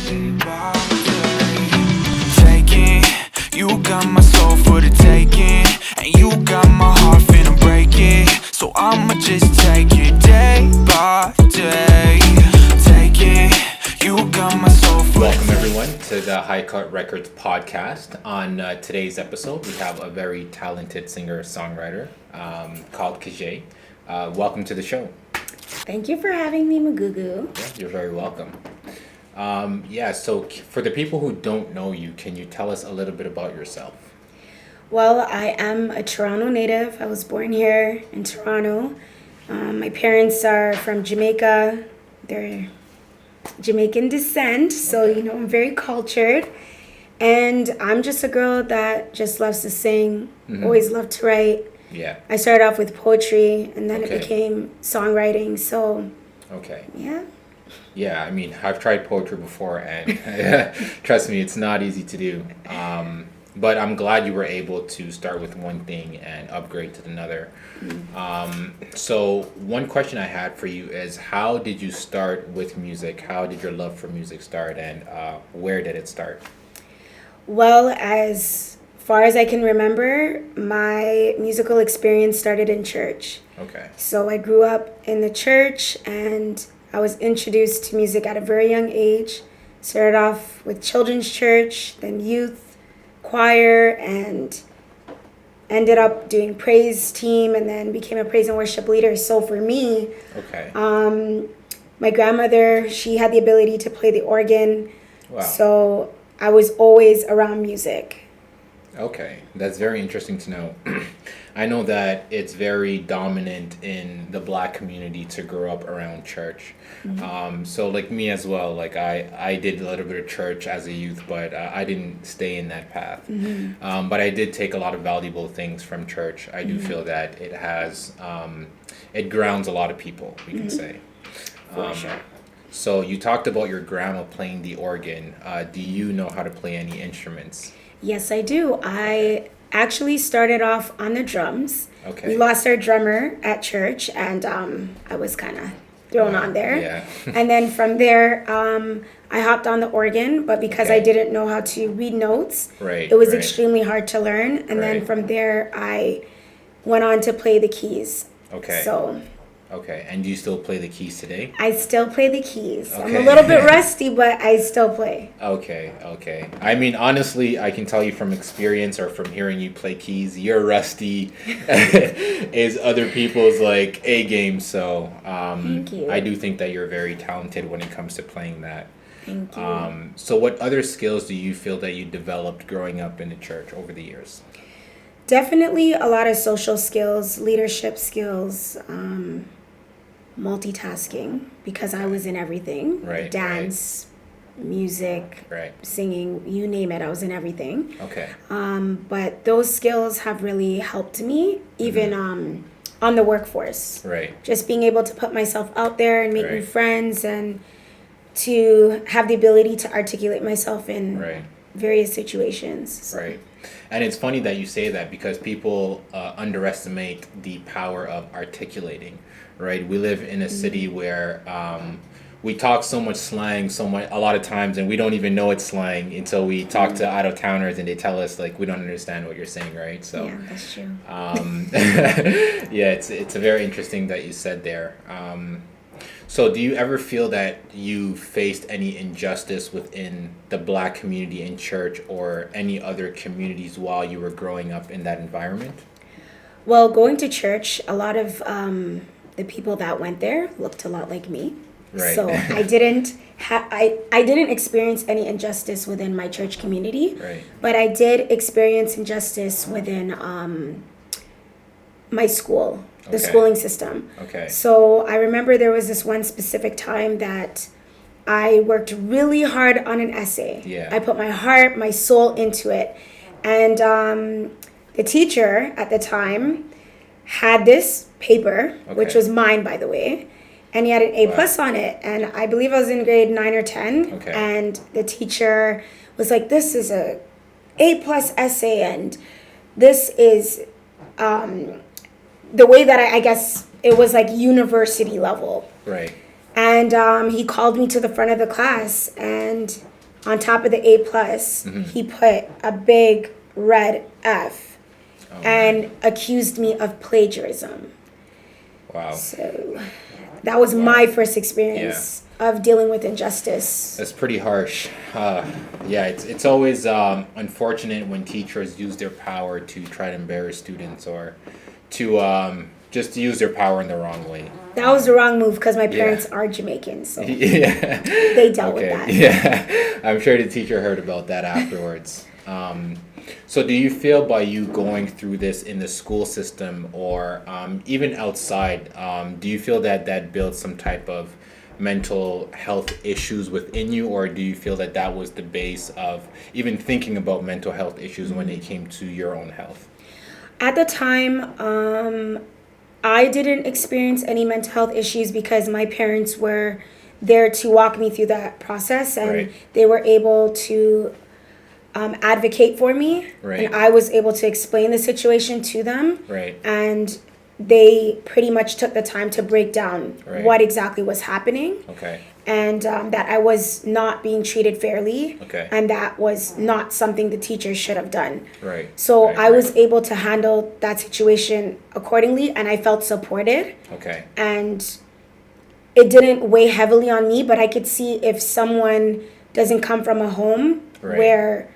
Taking, you got my soul for the taking, and you got my heart finna break it. So I'ma just take it day by day. Taking, you got my soul for Welcome everyone to the HighCut Records podcast. On today's episode, we have a very talented singer-songwriter called Kajé. Welcome to the show. Thank you for having me, Mugugu. Yeah, you're very welcome. So for the people who don't know you, can you tell us a little bit about yourself? Well, I am a Toronto native. I was born here in Toronto. My parents are from Jamaica. They're Jamaican descent, so I'm very cultured. And I'm just a girl that just loves to sing, always loved to write. Yeah. I started off with poetry, and then it became songwriting, so yeah. Yeah, I mean, I've tried poetry before, and trust me, it's not easy to do. But I'm glad you were able to start with one thing and upgrade to another. So one question I had for you is, how did you start with music? How did your love for music start, and where did it start? Well, as far as I can remember, my musical experience started in church. Okay. So I grew up in the church, and I was introduced to music at a very young age. Started off with children's church, then youth, choir, and ended up doing praise team, and then became a praise and worship leader. So for me, my grandmother, she had the ability to play the organ. Wow. So I was always around music. Okay, that's very interesting to know. I know that it's very dominant in the Black community to grow up around church. So like me as well, like I did a little bit of church as a youth, but I didn't stay in that path. But I did take a lot of valuable things from church. I do feel that it has, it grounds a lot of people, we can say. For sure. So you talked about your grandma playing the organ. Do you know how to play any instruments? Yes, I do. I actually started off on the drums. Okay. We lost our drummer at church, and I was kind of thrown on there. Yeah. And then from there, I hopped on the organ, but because I didn't know how to read notes, it was extremely hard to learn. And then from there, I went on to play the keys. Okay. Okay, and do you still play the keys today? I still play the keys. Okay. I'm a little bit rusty, but I still play. Okay. I mean, honestly, I can tell you from experience or from hearing you play keys, your rusty is other people's like A game. So Thank you. I do think that you're very talented when it comes to playing that. Thank you. So what other skills do you feel that you developed growing up in the church over the years? Definitely a lot of social skills, leadership skills, multitasking, because I was in everything. Dance, music, singing, you name it, I was in everything. Okay. But those skills have really helped me, even on the workforce. Right. Just being able to put myself out there and make new friends, and to have the ability to articulate myself in various situations. So. Right. And it's funny that you say that, because people underestimate the power of articulating, right? We live in a city where we talk so much slang, a lot of times, and we don't even know it's slang until we talk to out-of-towners and they tell us, like, we don't understand what you're saying, right? So, yeah, that's true. yeah, it's a very interesting that you said there. So do you ever feel that you faced any injustice within the Black community in church or any other communities while you were growing up in that environment? Well, going to church, a lot of the people that went there looked a lot like me. Right. So I didn't experience any injustice within my church community. Right. But I did experience injustice within my school. The schooling system. Okay. So I remember there was this one specific time that I worked really hard on an essay. Yeah. I put my heart, my soul into it. And the teacher at the time had this paper, which was mine, by the way, and he had an A plus on it. And I believe I was in grade 9 or 10. Okay. And the teacher was like, this is a A plus essay, and this is the way that I guess it was like university level. Right. And he called me to the front of the class, and on top of the A plus, he put a big red F and accused me of plagiarism. Wow. So that was my first experience of dealing with injustice. That's pretty harsh. It's always unfortunate when teachers use their power to try to embarrass students or to just use their power in the wrong way. That was the wrong move because my parents are Jamaican, so they dealt with that. Yeah, I'm sure the teacher heard about that afterwards. So do you feel by you going through this in the school system or even outside, do you feel that that builds some type of mental health issues within you, or do you feel that that was the base of even thinking about mental health issues when it came to your own health? At the time, I didn't experience any mental health issues because my parents were there to walk me through that process, and they were able to advocate for me, and I was able to explain the situation to them, and they pretty much took the time to break down what exactly was happening, and that I was not being treated fairly, and that was not something the teachers should have done. So I was able to handle that situation accordingly, and I felt supported. And it didn't weigh heavily on me, but I could see if someone doesn't come from a home where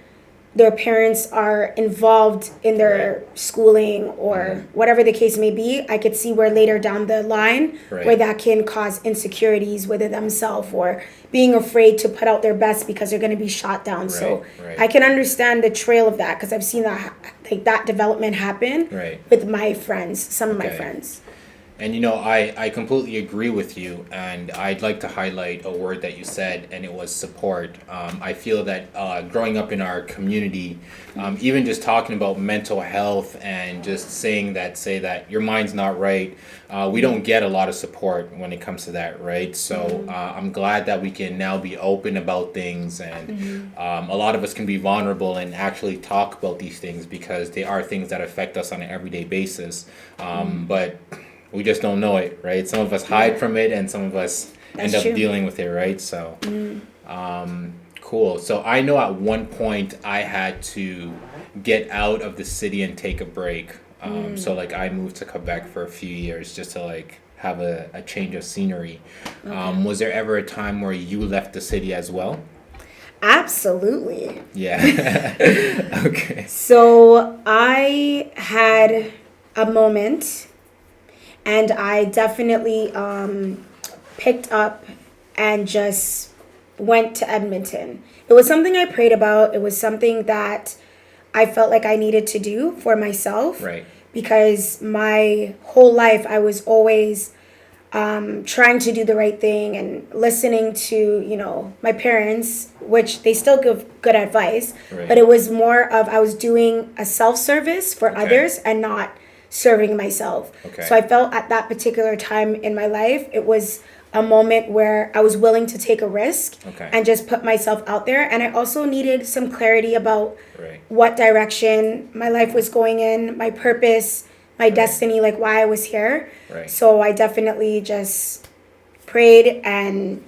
their parents are involved in their schooling or whatever the case may be, I could see where later down the line where that can cause insecurities within themselves or being afraid to put out their best because they're going to be shot down. So I can understand the trail of that because I've seen that that development happen with my friends, some of my friends. And I completely agree with you, and I'd like to highlight a word that you said, and it was support. I feel that growing up in our community, even just talking about mental health and just say that your mind's not right, we don't get a lot of support when it comes to that, right? So I'm glad that we can now be open about things, and a lot of us can be vulnerable and actually talk about these things because they are things that affect us on an everyday basis. But we just don't know it, right? Some of us hide from it, and some of us end up dealing with it, right? So, cool. So I know at one point I had to get out of the city and take a break. So I moved to Quebec for a few years just to have a change of scenery. Was there ever a time where you left the city as well? Absolutely. Yeah. Okay. So I had a moment. And I definitely picked up and just went to Edmonton. It was something I prayed about. It was something that I felt like I needed to do for myself. Because my whole life I was always trying to do the right thing and listening to, my parents, which they still give good advice. But it was more of I was doing a self-service for others and not serving myself. So I felt at that particular time in my life, it was a moment where I was willing to take a risk and just put myself out there. And I also needed some clarity about what direction my life was going in, my purpose, my destiny, why I was here. So I definitely just prayed and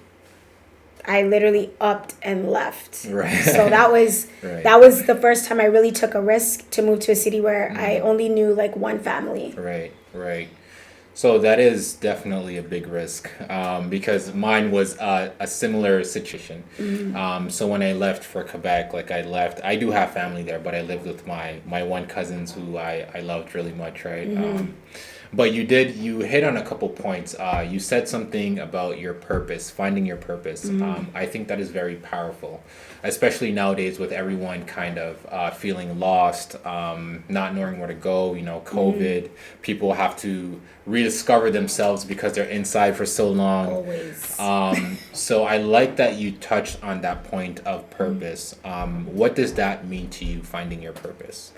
I literally upped and left. So that was the first time I really took a risk to move to a city where I only knew one family. Right. So that is definitely a big risk because mine was a similar situation. So when I left for Quebec, I do have family there, but I lived with my one cousins who I loved really much, right? But you hit on a couple points. You said something about your purpose, finding your purpose. I think that is very powerful, especially nowadays with everyone kind of feeling lost, not knowing where to go. COVID, people have to rediscover themselves because they're inside for so long. Always. So I like that you touched on that point of purpose. What does that mean to you, finding your purpose?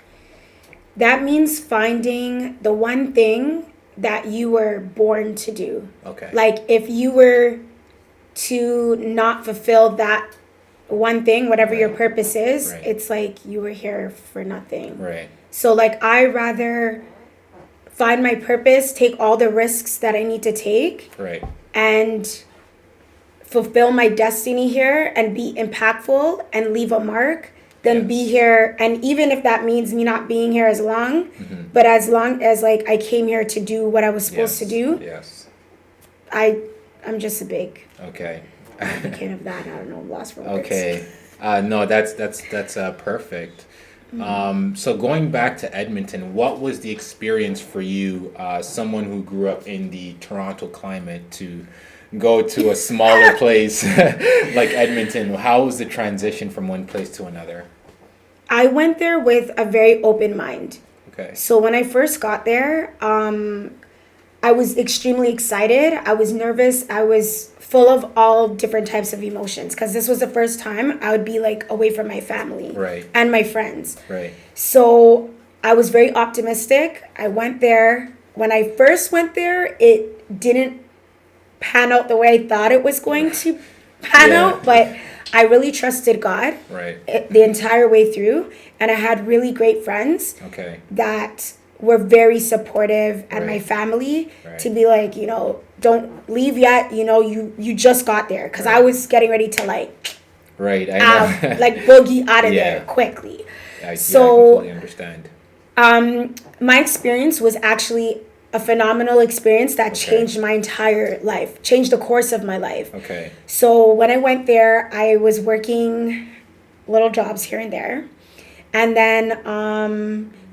That means finding the one thing that you were born to do. If you were to not fulfill that one thing, whatever your purpose is, it's you were here for nothing. So I rather find my purpose, take all the risks that I need to take, and fulfill my destiny here and be impactful and leave a mark than be here. And even if that means me not being here as long, but as long as like I came here to do what I was supposed to do, I'm just a big advocate of that. I don't know, lost for words. Okay. No, that's perfect. So going back to Edmonton, what was the experience for you, someone who grew up in the Toronto climate, to go to a smaller place like Edmonton? How was the transition from one place to another? I went there with a very open mind. Okay. So when I first got there, I was extremely excited. I was nervous. I was full of all different types of emotions because this was the first time I would be like away from my family and my friends. Right. So I was very optimistic. I went there. When I first went there, it didn't pan out the way I thought it was going to pan out, but I really trusted God the entire way through, and I had really great friends that were very supportive, and my family to be like, you know, don't leave yet, you know, you just got there, because I was getting ready to like like boogie out of there quickly. I completely understand. My experience was actually a phenomenal experience that changed my entire life, changed the course of my life. Okay. So when I went there, I was working little jobs here and there. And then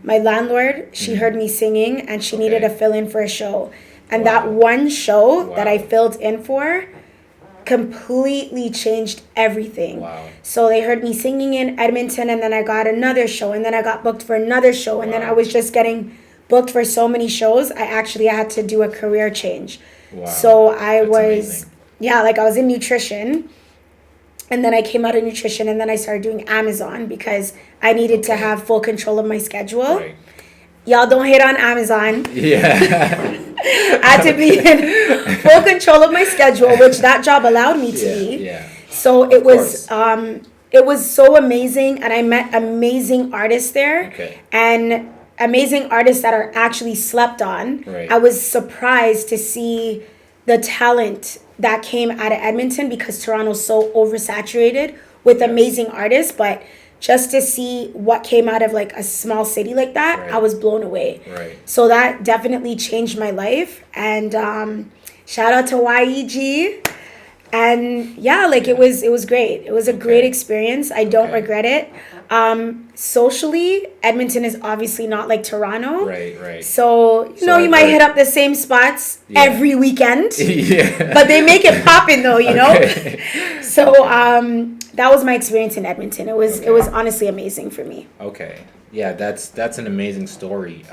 my landlord, she heard me singing and she needed a fill-in for a show. And that one show that I filled in for completely changed everything. So they heard me singing in Edmonton, and then I got another show, and then I got booked for another show, and then I was just getting booked for so many shows. I had to do a career change. So I was like I was in nutrition, and then I came out of nutrition, and then I started doing Amazon because I needed to have full control of my schedule. Y'all don't hate on Amazon. I had to be in full control of my schedule, which that job allowed me to be. So it was so amazing, and I met amazing artists there. And amazing artists that are actually slept on. I was surprised to see the talent that came out of Edmonton because Toronto's so oversaturated with amazing artists, but just to see what came out of like a small city like that, I was blown away. So that definitely changed my life. And shout out to YEG. And it was great. It was a great experience. I don't regret it. Socially, Edmonton is obviously not like Toronto. So, you know, you might hit up the same spots every weekend. But they make it poppin' though, you know? So, that was my experience in Edmonton. It was honestly amazing for me. Yeah, that's an amazing story.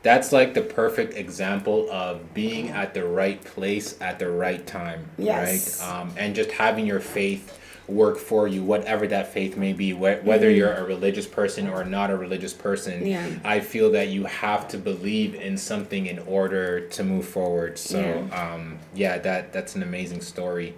That's like the perfect example of being at the right place at the right time, right? And just having your faith work for you, whatever that faith may be, whether you're a religious person or not a religious person. I feel that you have to believe in something in order to move forward. So, that's an amazing story.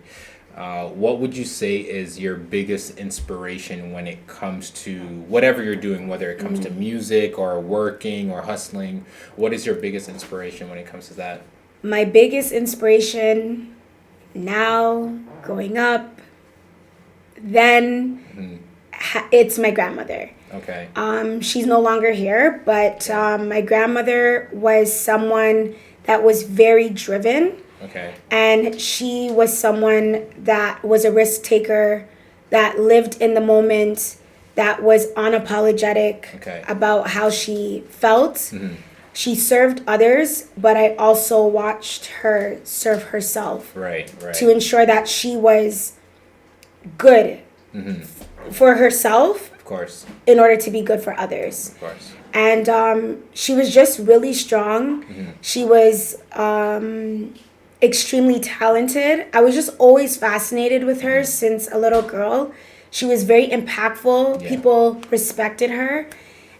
What would you say is your biggest inspiration when it comes to whatever you're doing, whether it comes to music or working or hustling? What is your biggest inspiration when it comes to that? My biggest inspiration now, growing up, then it's my grandmother. She's no longer here, but my grandmother was someone that was very driven. And she was someone that was a risk taker, that lived in the moment, that was unapologetic about how she felt. She served others, but I also watched her serve herself to ensure that she was good for herself, of course, in order to be good for others. Of course. And she was just really strong. She was extremely talented. I was just always fascinated with her since a little girl. She was very impactful. People respected her.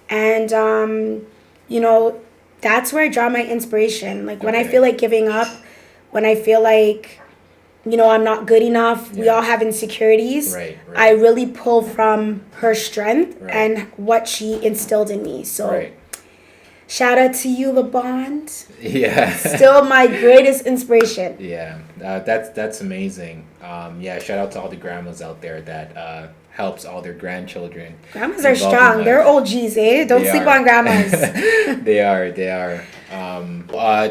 And, you know, that's where I draw my inspiration. Like when I feel like giving up, when I feel like, you know, I'm not good enough, we all have insecurities. I really pull from her strength and what she instilled in me. So Shout out to you, LeBond. Yeah. Still my greatest inspiration. Yeah, that's amazing. Yeah, shout out to all the grandmas out there that helps all their grandchildren. Grandmas are involved in strong. life. They're OGs, eh? Don't They sleep are. on grandmas. They are.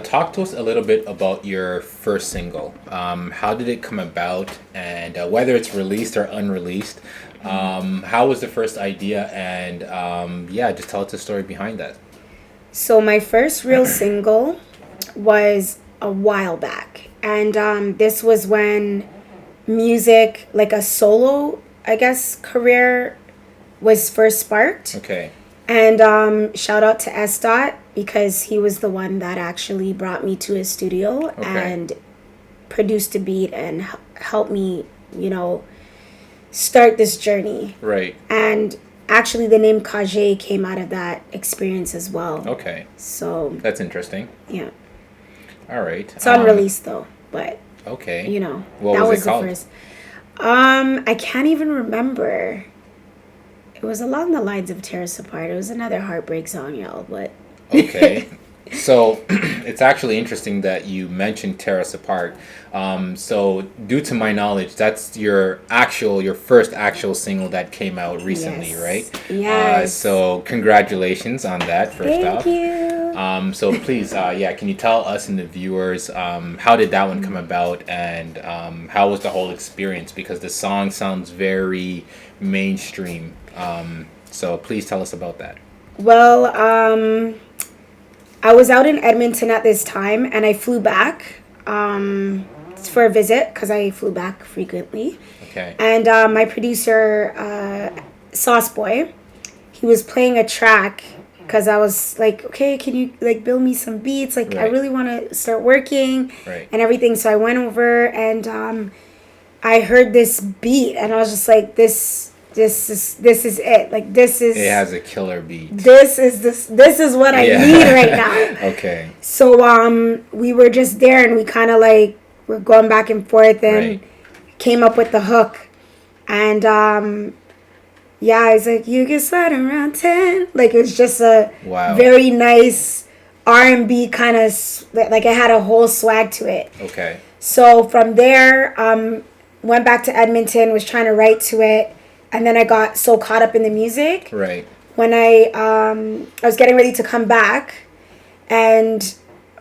Talk to us a little bit about your first single. How did it come about, and whether it's released or unreleased? How was the first idea, and yeah, just tell us the story behind that. So my first real single was a while back. And this was when music, like a solo, I guess, career was first sparked. Okay. And shout out to S. Dot because he was the one that actually brought me to his studio and produced a beat and helped me, start this journey. Right. And actually the name Kajé came out of that experience as well. Okay. So That's interesting. yeah. All right. It's unreleased though, but Okay. What that was was it the called? first. I can't even remember. It was along the lines of Tear Us Apart. It was another heartbreak song, y'all, but Okay. So it's actually interesting that you mentioned Tear Us Apart. So due to my knowledge, that's your first actual single that came out recently, Yes. right? Yes. So congratulations on that, first off. thank you. So please, can you tell us and the viewers how did that one come about, and how was the whole experience? Because the song sounds very mainstream. So please tell us about that. Well, I was out in Edmonton at this time, and I flew back for a visit because I flew back frequently. Okay. And my producer, Sauce Boy, he was playing a track because I was like, okay, can you like build me some beats? Like, I Right. really want to start working Right. and everything. So I went over and I heard this beat, and I was just like, this is it. Like, this is. It has a killer beat. This is what I Yeah. need right now. Okay. So we were just there, and we kind of like were going back and forth, and Right. came up with the hook. And yeah, I was like, you can slide around 10. Like, it was just a Wow. very nice R&B kind of, like, it had a whole swag to it. Okay. So from there, went back to Edmonton, was trying to write to it, and then I got so caught up in the music. Right. When I was getting ready to come back, and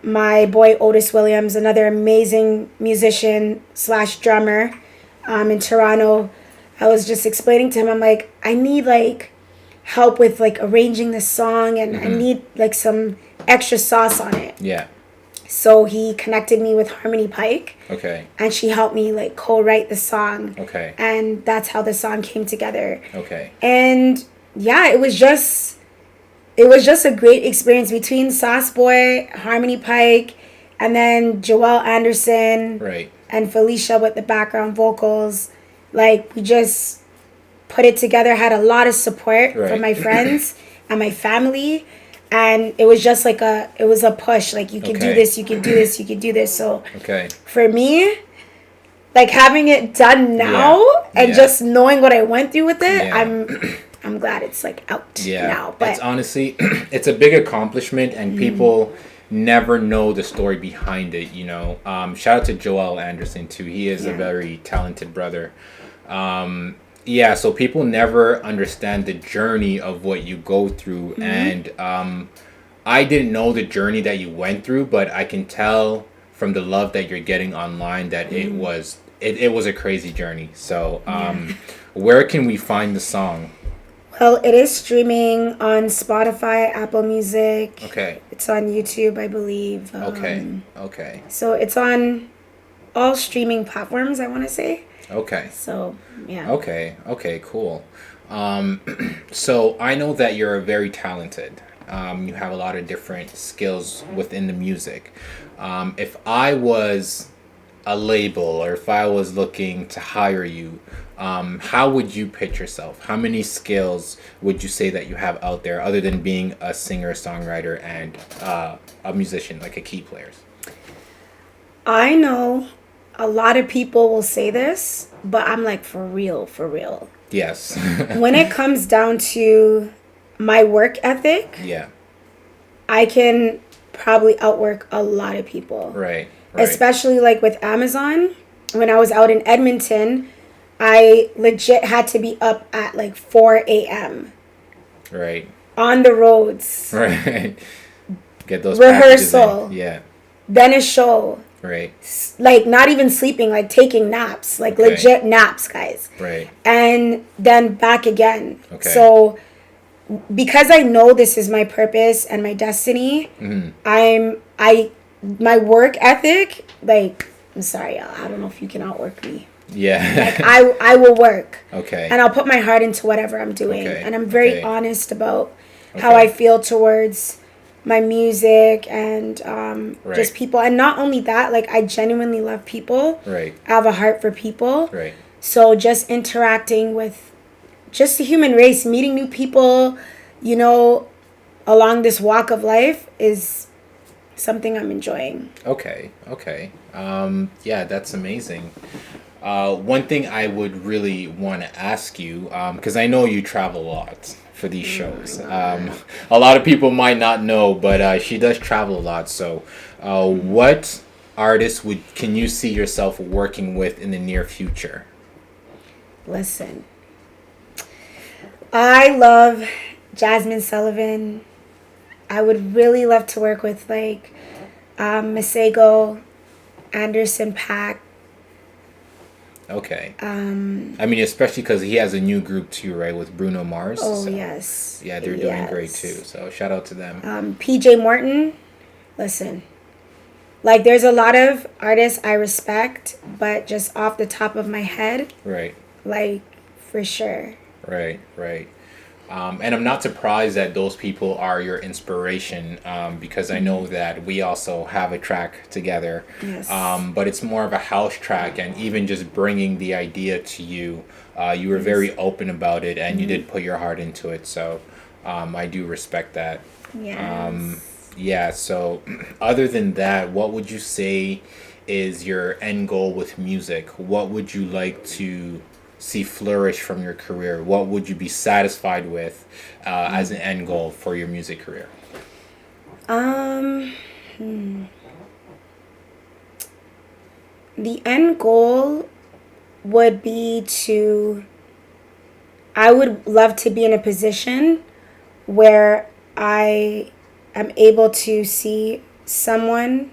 my boy Otis Williams, another amazing musician / drummer in Toronto, I was just explaining to him, I'm like, I need like help with like arranging this song, and I need like some extra sauce on it. Yeah. So he connected me with Harmony Pike, Okay. and she helped me like co-write the song. Okay. And that's how the song came together. Okay. And yeah, it was just a great experience between Sauce Boy, Harmony Pike, and then Joelle Anderson Right. and Felicia with the background vocals. Like, we just put it together, had a lot of support Right. from my friends and my family. And it was just like it was a push. Like, you can do Okay. this, you can do this, you can do this. So Okay. for me, like, having it done now and Yeah. just knowing what I went through with it, Yeah. I'm glad it's like out Yeah. now. But It's honestly, it's a big accomplishment, and people never know the story behind it. Shout out to Joel Anderson too. He is a Yeah. very talented brother. Yeah, so people never understand the journey of what you go through, and I didn't know the journey that you went through, but I can tell from the love that you're getting online that it was a crazy journey. So where can we find the song? well, it is streaming on Spotify, Apple Music. Okay. It's on YouTube, I believe. Okay. So it's on all streaming platforms, I want to say. Okay. So yeah. Okay, cool. So I know that you're very talented. You have a lot of different skills within the music. If I was a label, or if I was looking to hire you, how would you pitch yourself? How many skills would you say that you have out there, other than being a singer, songwriter, and a musician, like a key player? I know a lot of people will say this, but I'm like, for real. Yes. When it comes down to my work ethic, Yeah. I can probably outwork a lot of people. Right. Especially like with Amazon. When I was out in Edmonton, I legit had to be up at like 4 a.m. Right. On the roads. Right. Get those rehearsal. packages in. Yeah. Then a show. Right. Like not even sleeping, like taking naps, like legit naps, guys. Right. And then back again. Okay. So because I know this is my purpose and my destiny, my work ethic, like, I'm sorry, y'all, I don't know if you can outwork me. Yeah. Like I will work. Okay. And I'll put my heart into whatever I'm doing. Okay. And I'm very honest about how I feel towards my music and just people. And not only that, like I genuinely love people. Right. I have a heart for people. Right. So just interacting with just the human race, meeting new people, you know, along this walk of life is something I'm enjoying. Okay. Yeah, that's amazing. One thing I would really want to ask you, because I know you travel a lot for these shows. A lot of people might not know, but she does travel a lot. So what artists can you see yourself working with in the near future? Listen, I love Jasmine Sullivan. I would really love to work with like Masego, Anderson .Paak. Okay. I mean, especially because he has a new group too, right, with Bruno Mars. Oh, so, yes. Yeah, they're doing great too. So shout out to them. PJ Morton. Listen, like there's a lot of artists I respect, but just off the top of my head. Right. Like, for sure. Right. And I'm not surprised that those people are your inspiration because I know that we also have a track together. Yes. But it's more of a house track, and even just bringing the idea to you, you were very open about it, and you did put your heart into it. So I do respect that. Yes. Yeah. So other than that, what would you say is your end goal with music? What would you like to see flourish from your career? What would you be satisfied with as an end goal for your music career? The end goal would be I would love to be in a position where I am able to see someone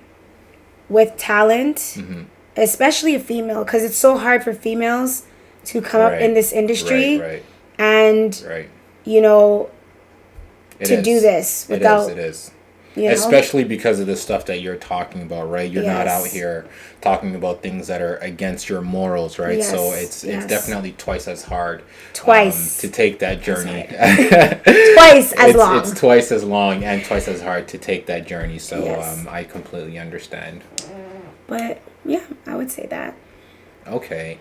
with talent, especially a female, because it's so hard for females to come up in this industry and you know to do this without it is especially because of the stuff that you're talking about, right? You're not out here talking about things that are against your morals, right? So it's definitely twice as hard to take that journey. Twice as long. It's twice as long and twice as hard to take that journey. So I completely understand. But yeah, I would say that. Okay.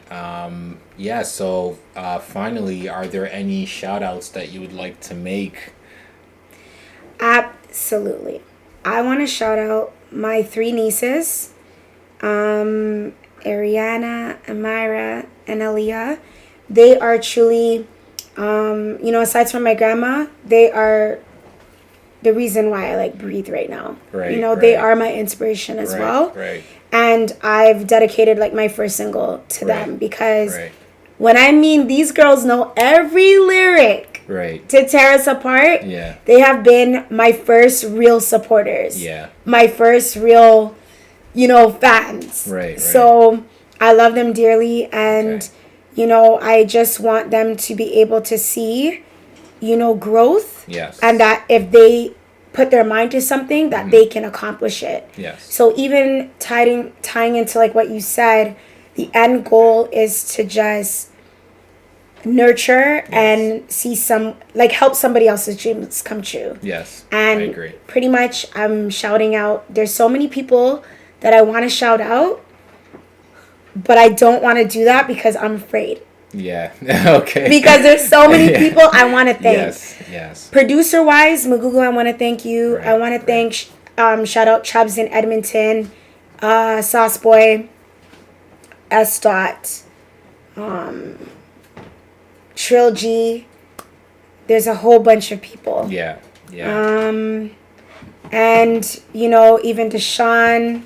So finally, are there any shout outs that you would like to make? Absolutely. I want to shout out my 3 nieces, Ariana, Amira, and Aaliyah. They are truly, aside from my grandma, they are the reason why I like breathe right now. They are my inspiration as well. Right. And I've dedicated like my first single to them because when I mean these girls know every lyric to tear us apart, they have been my first real supporters. My first real, fans. So I love them dearly, and I just want them to be able to see, growth. And that if they put their mind to something, that they can accomplish it. So even tying into like what you said, the end goal is to just nurture and see help somebody else's dreams come true. And I agree. Pretty much I'm shouting out, there's so many people that I want to shout out, but I don't want to do that because I'm afraid. Okay. Because there's so many people I want to thank. Producer wise, Mugugu, I want to thank you. I want to thank shout out Chubbs in Edmonton, Sauce Boy, S. Trill G. There's a whole bunch of people. And, you know, even Deshaun,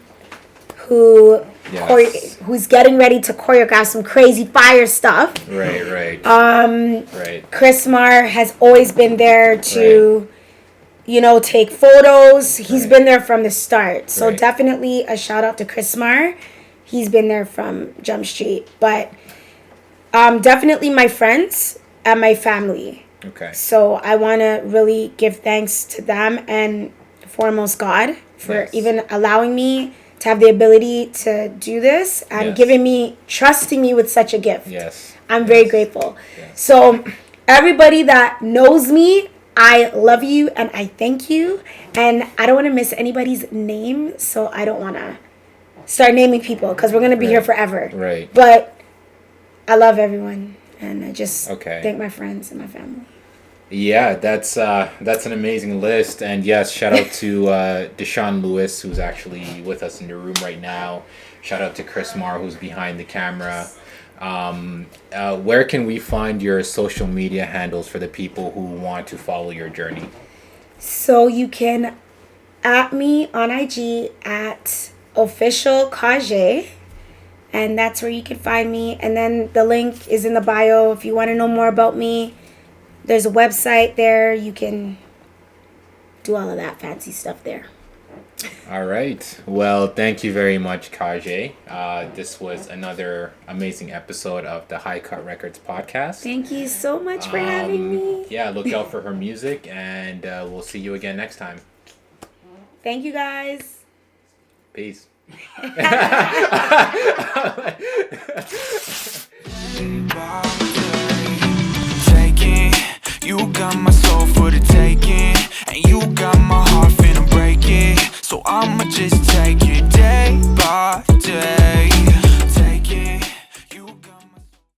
who Yes. who's getting ready to choreograph some crazy fire stuff. Right. Right. Chris Marr has always been there to, you know, take photos. He's been there from the start. So definitely a shout out to Chris Marr. He's been there from Jump Street. But definitely my friends and my family. Okay. So I want to really give thanks to them and foremost God for even allowing me to have the ability to do this and giving me, trusting me with such a gift. Yes. I'm very grateful. Yes. So everybody that knows me, I love you and I thank you. And I don't want to miss anybody's name, so I don't want to start naming people because we're going to be here forever. Right. But I love everyone and I just thank my friends and my family. Yeah, that's an amazing list, and yes, shout out to Deshaun Lewis, who's actually with us in the room right now. Shout out to Chris Marr, who's behind the camera. Where can we find your social media handles for the people who want to follow your journey? So you can at me on IG at official Kajé, and that's where you can find me. And then the link is in the bio if you want to know more about me. There's a website there. You can do all of that fancy stuff there. All right. Well, thank you very much, Kajé. This was another amazing episode of the HighCut Records podcast. Thank you so much for having me. Yeah, look out for her music, and we'll see you again next time. Thank you, guys. Peace. Taking, you got my soul for the taking.